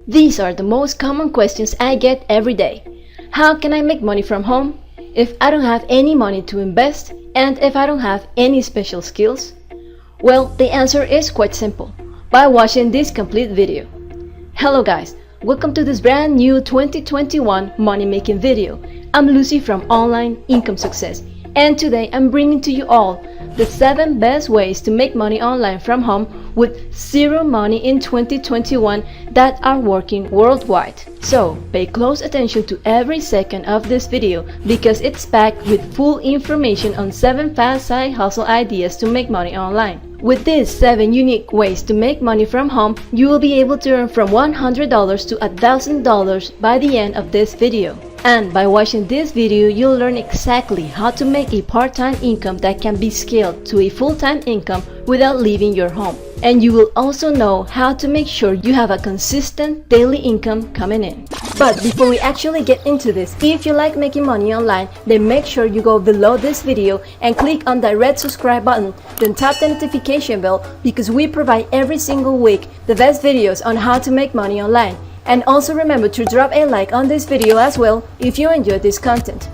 These are the most common questions I get every day. How can I make money from home if I don't have any money to invest and if I don't have any special skills? Well, the answer is quite simple, by watching this complete video. Hello guys, welcome to this brand new 2021 money making video. I'm Lucy from Online Income Success, and today I'm bringing to you all the 7 best ways to make money online from home with zero money in 2021 that are working worldwide. So pay close attention to every second of this video because it's packed with full information on 7 fast side hustle ideas to make money online. With these 7 unique ways to make money from home, you will be able to earn from $100 to $1,000 by the end of this video. And by watching this video, you'll learn exactly how to make a part-time income that can be scaled to a full-time income without leaving your home. And you will also know how to make sure you have a consistent daily income coming in. But before we actually get into this, if you like making money online, then make sure you go below this video and click on that red subscribe button, then tap the notification bell because we provide every single week the best videos on how to make money online. And also remember to drop a like on this video as well if you enjoy this content.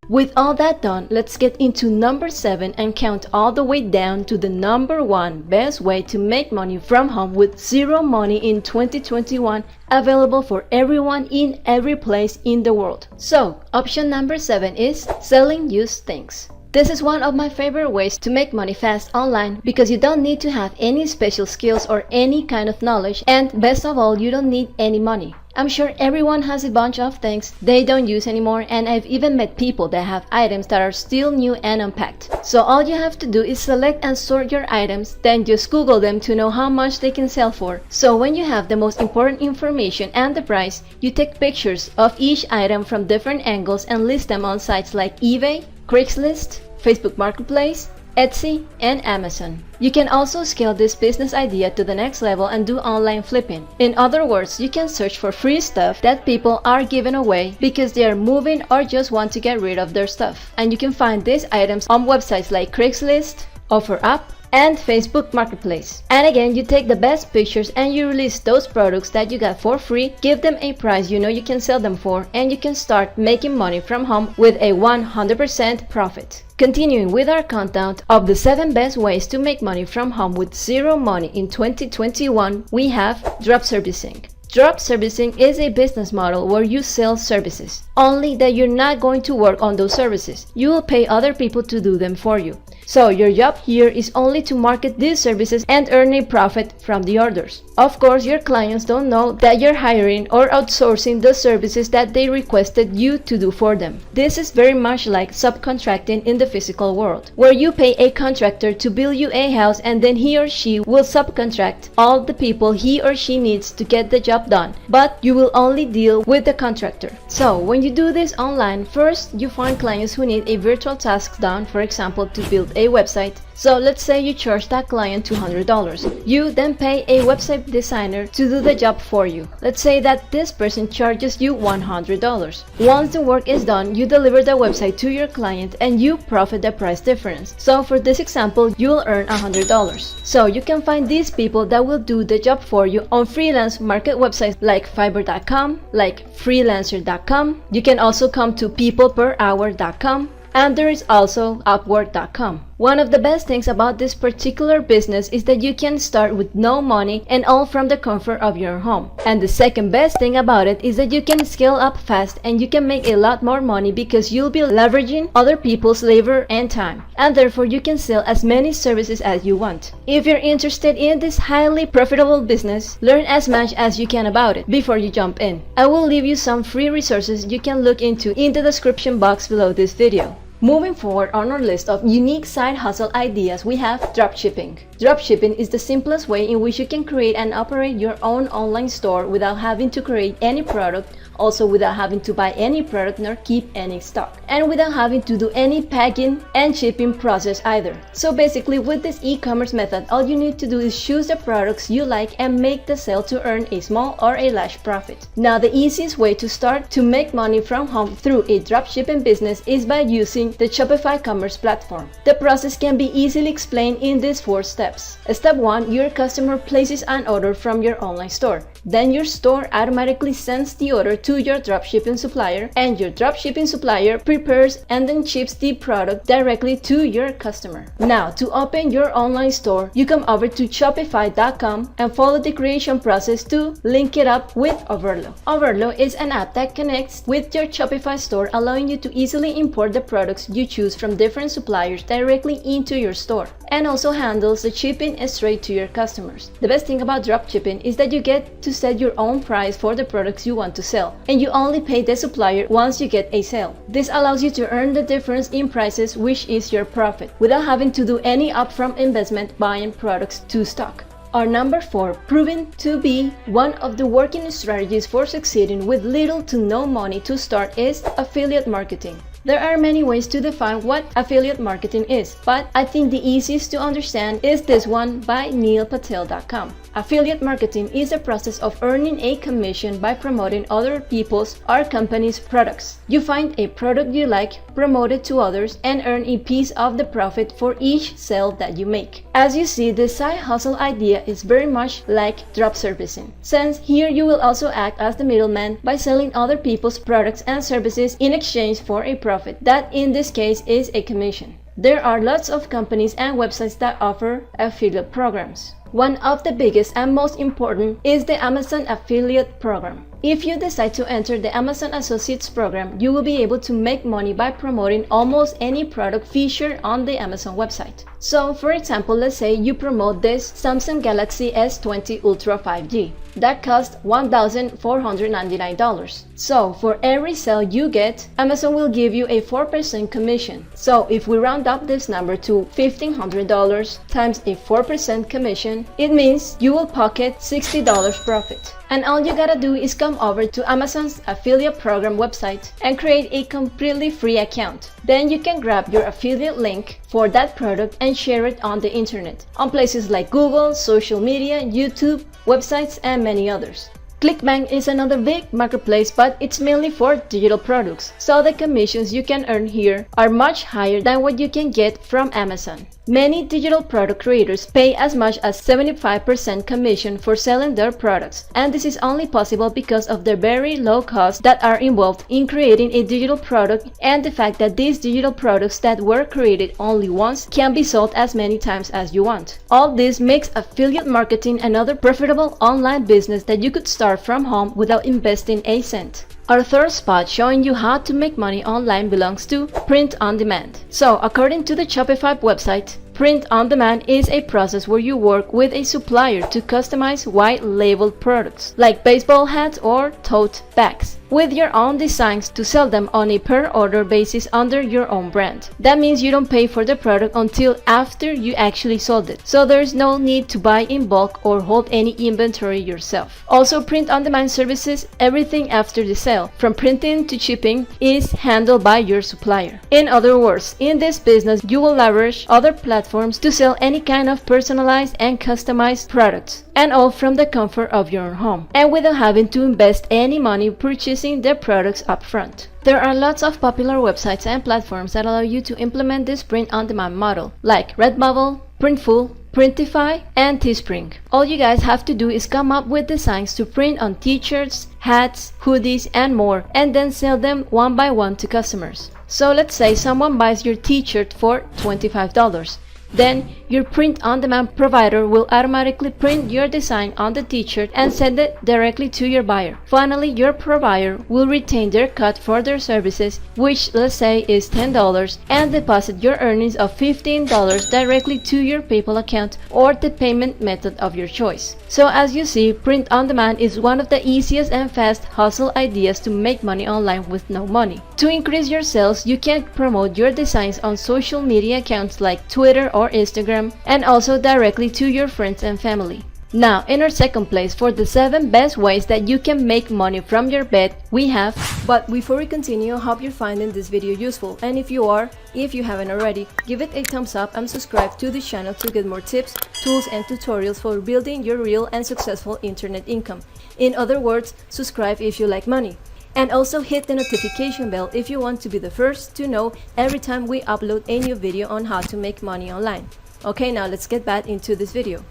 With all that done, let's get into number 7 and count all the way down to the number 1 best way to make money from home with zero money in 2021, available for everyone in every place in the world. So, option number 7 is selling used things. This is one of my favorite ways to make money fast online because you don't need to have any special skills or any kind of knowledge, and best of all, you don't need any money. I'm sure everyone has a bunch of things they don't use anymore, and I've even met people that have items that are still new and unpacked. So all you have to do is select and sort your items, then just Google them to know how much they can sell for. So when you have the most important information and the price, you take pictures of each item from different angles and list them on sites like eBay, Craigslist, Facebook Marketplace, Etsy, and Amazon. You can also scale this business idea to the next level and do online flipping. In other words, you can search for free stuff that people are giving away because they are moving or just want to get rid of their stuff. And you can find these items on websites like Craigslist, OfferUp, and Facebook Marketplace. And again, you take the best pictures and you release those products that you got for free, give them a price you know you can sell them for, and you can start making money from home with a 100% profit. Continuing with our countdown of the 7 best ways to make money from home with zero money in 2021, we have drop servicing. Drop servicing is a business model where you sell services, only that you're not going to work on those services. You will pay other people to do them for you. So your job here is only to market these services and earn a profit from the orders. Of course, your clients don't know that you're hiring or outsourcing the services that they requested you to do for them. This is very much like subcontracting in the physical world, where you pay a contractor to build you a house and then he or she will subcontract all the people he or she needs to get the job done, but you will only deal with the contractor. So when you do this online, first you find clients who need a virtual task done, for example to build a website. So let's say you charge that client $200. You then pay a website designer to do the job for you. Let's say that this person charges you $100. Once the work is done, you deliver the website to your client and you profit the price difference. So for this example, you'll earn $100. So you can find these people that will do the job for you on freelance market websites like Fiverr.com, like freelancer.com. You can also come to peopleperhour.com. And there is also Upwork.com. One of the best things about this particular business is that you can start with no money and all from the comfort of your home. And the second best thing about it is that you can scale up fast and you can make a lot more money because you'll be leveraging other people's labor and time. And therefore you can sell as many services as you want. If you're interested in this highly profitable business, learn as much as you can about it before you jump in. I will leave you some free resources you can look into in the description box below this video. Moving forward on our list of unique side hustle ideas, we have dropshipping. Dropshipping is the simplest way in which you can create and operate your own online store without having to create any product, also without having to buy any product nor keep any stock, and without having to do any packing and shipping process either. So basically, with this e-commerce method, all you need to do is choose the products you like and make the sale to earn a small or a large profit. Now, the easiest way to start to make money from home through a dropshipping business is by using the Shopify commerce platform. The process can be easily explained in these 4 steps. Step 1, your customer places an order from your online store. Then your store automatically sends the order to your dropshipping supplier, and your dropshipping supplier prepares and then ships the product directly to your customer. Now, to open your online store, you come over to Shopify.com and follow the creation process to link it up with Overflow. Overflow is an app that connects with your Shopify store, allowing you to easily import the products you choose from different suppliers directly into your store, and also handles the shipping straight to your customers. The best thing about dropshipping is that you get to set your own price for the products you want to sell, and you only pay the supplier once you get a sale. This allows you to earn the difference in prices, which is your profit, without having to do any upfront investment buying products to stock. Our number 4, proving to be one of the working strategies for succeeding with little to no money to start, is affiliate marketing. There are many ways to define what affiliate marketing is, but I think the easiest to understand is this one by neilpatel.com. Affiliate marketing is a process of earning a commission by promoting other people's or company's products. You find a product you like, promote it to others, and earn a piece of the profit for each sale that you make. As you see, the side hustle idea is very much like drop servicing, since here you will also act as the middleman by selling other people's products and services in exchange for a profit that in this case is a commission. There are lots of companies and websites that offer affiliate programs. One of the biggest and most important is the Amazon Affiliate Program. If you decide to enter the Amazon Associates program, you will be able to make money by promoting almost any product featured on the Amazon website. So, for example, let's say you promote this Samsung Galaxy S20 Ultra 5G. That costs $1,499. So, for every sale you get, Amazon will give you a 4% commission. So, if we round up this number to $1,500 times a 4% commission, it means you will pocket $60 profit. And all you gotta do is come over to Amazon's affiliate program website and create a completely free account. Then you can grab your affiliate link for that product and share it on the internet, on places like Google, social media, YouTube, websites, and many others. Clickbank is another big marketplace, but it's mainly for digital products, so the commissions you can earn here are much higher than what you can get from Amazon. Many digital product creators pay as much as 75% commission for selling their products, and this is only possible because of the very low costs that are involved in creating a digital product, and the fact that these digital products that were created only once can be sold as many times as you want. All this makes affiliate marketing another profitable online business that you could start from home without investing a cent. Our third spot showing you how to make money online belongs to print on demand. So, according to the Shopify website, print on demand is a process where you work with a supplier to customize white labeled products like baseball hats or tote bags with your own designs to sell them on a per order basis under your own brand. That means you don't pay for the product until after you actually sold it, so there's no need to buy in bulk or hold any inventory yourself. Also, print on demand services everything after the sale, from printing to shipping, is handled by your supplier. In other words, in this business you will leverage other platforms to sell any kind of personalized and customized products, and all from the comfort of your own home, and without having to invest any money purchasing their products upfront. There are lots of popular websites and platforms that allow you to implement this print-on-demand model, like Redbubble, Printful, Printify, and Teespring. All you guys have to do is come up with designs to print on t-shirts, hats, hoodies, and more, and then sell them one by one to customers. So let's say someone buys your t-shirt for $25. Then your print-on-demand provider will automatically print your design on the t-shirt and send it directly to your buyer. Finally, your provider will retain their cut for their services, which let's say is $10, and deposit your earnings of $15 directly to your PayPal account or the payment method of your choice. So as you see, print-on-demand is one of the easiest and fast hustle ideas to make money online with no money. To increase your sales, you can promote your designs on social media accounts like Twitter or Instagram, and also directly to your friends and family. Now, in our second place for the 7 best ways that you can make money from your bed, we have... But before we continue, I hope you're finding this video useful, and if you are, if you haven't already, give it a thumbs up and subscribe to the channel to get more tips, tools, and tutorials for building your real and successful internet income. In other words, subscribe if you like money. And also hit the notification bell if you want to be the first to know every time we upload a new video on how to make money online. Okay, now let's get back into this video.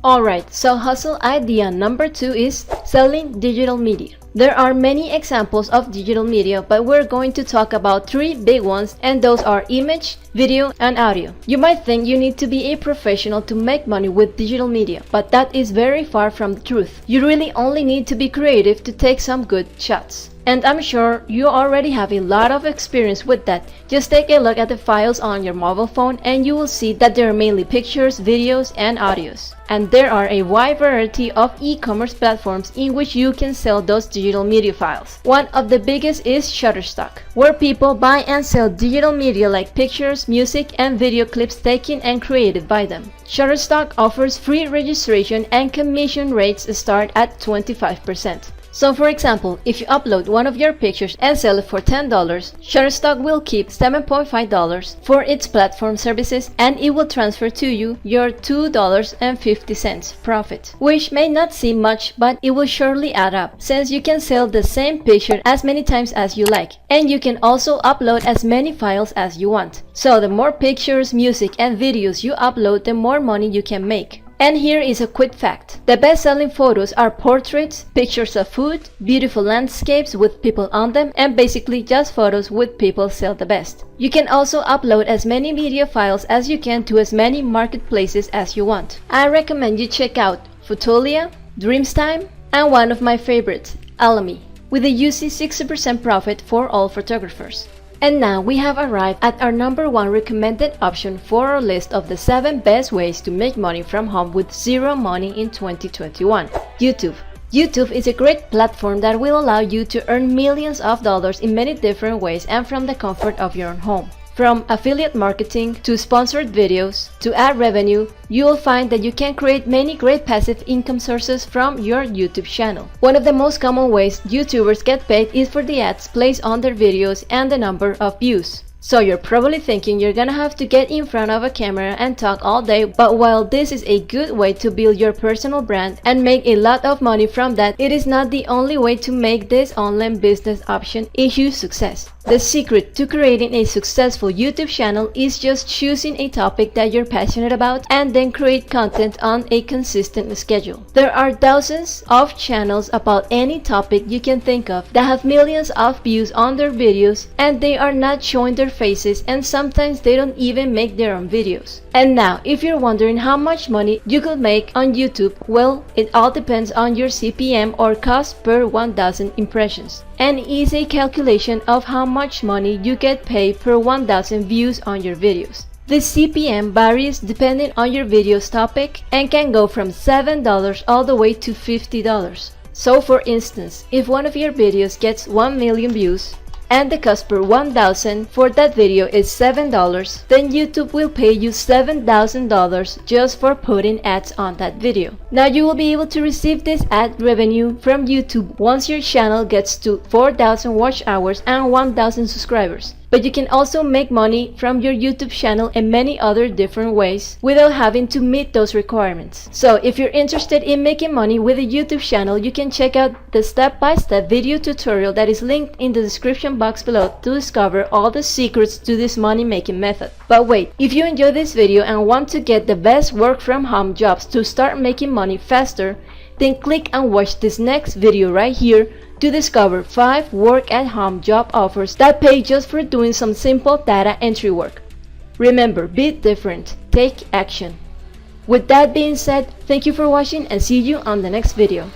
Alright, so hustle idea number 2 is selling digital media. There are many examples of digital media, but we're going to talk about 3 big ones, and those are image, video, and audio. You might think you need to be a professional to make money with digital media, but that is very far from the truth. You really only need to be creative to take some good shots. And I'm sure you already have a lot of experience with that. Just take a look at the files on your mobile phone and you will see that there are mainly pictures, videos, and audios. And there are a wide variety of e-commerce platforms in which you can sell those digital media files. One of the biggest is Shutterstock, where people buy and sell digital media like pictures, music, and video clips taken and created by them. Shutterstock offers free registration and commission rates start at 25%. So for example, if you upload one of your pictures and sell it for $10, Shutterstock will keep $7.5 for its platform services, and it will transfer to you your $2.50 profit, which may not seem much, but it will surely add up, since you can sell the same picture as many times as you like, and you can also upload as many files as you want. So the more pictures, music, and videos you upload, the more money you can make. And here is a quick fact. The best-selling photos are portraits, pictures of food, beautiful landscapes with people on them, and basically just photos with people sell the best. You can also upload as many media files as you can to as many marketplaces as you want. I recommend you check out Fotolia, Dreamstime, and one of my favorites, Alamy, with a UC 60% profit for all photographers. And now we have arrived at our number 1 recommended option for our list of the 7 best ways to make money from home with zero money in 2021. YouTube. YouTube is a great platform that will allow you to earn millions of dollars in many different ways and from the comfort of your own home. From affiliate marketing to sponsored videos to ad revenue, you will find that you can create many great passive income sources from your YouTube channel. One of the most common ways YouTubers get paid is for the ads placed on their videos and the number of views. So you're probably thinking you're gonna have to get in front of a camera and talk all day, but while this is a good way to build your personal brand and make a lot of money from that, it is not the only way to make this online business option a huge success. The secret to creating a successful YouTube channel is just choosing a topic that you're passionate about and then create content on a consistent schedule. There are thousands of channels about any topic you can think of that have millions of views on their videos, and they are not showing their faces, and sometimes they don't even make their own videos. And now, if you're wondering how much money you could make on YouTube, well, it all depends on your CPM, or cost per 1,000 impressions. An easy calculation of how much money you get paid per 1,000 views on your videos. The CPM varies depending on your video's topic and can go from $7 all the way to $50. So for instance, if one of your videos gets 1 million views, and the cost per 1,000 for that video is $7, then YouTube will pay you $7,000 just for putting ads on that video. Now you will be able to receive this ad revenue from YouTube once your channel gets to 4,000 watch hours and 1,000 subscribers. But you can also make money from your YouTube channel in many other different ways without having to meet those requirements. So if you're interested in making money with a YouTube channel, you can check out the step-by-step video tutorial that is linked in the description box below to discover all the secrets to this money-making method. But wait, if you enjoyed this video and want to get the best work-from-home jobs to start making money faster, then click and watch this next video right here to discover 5 work-at-home job offers that pay just for doing some simple data entry work. Remember, be different, take action. With that being said, thank you for watching and see you on the next video.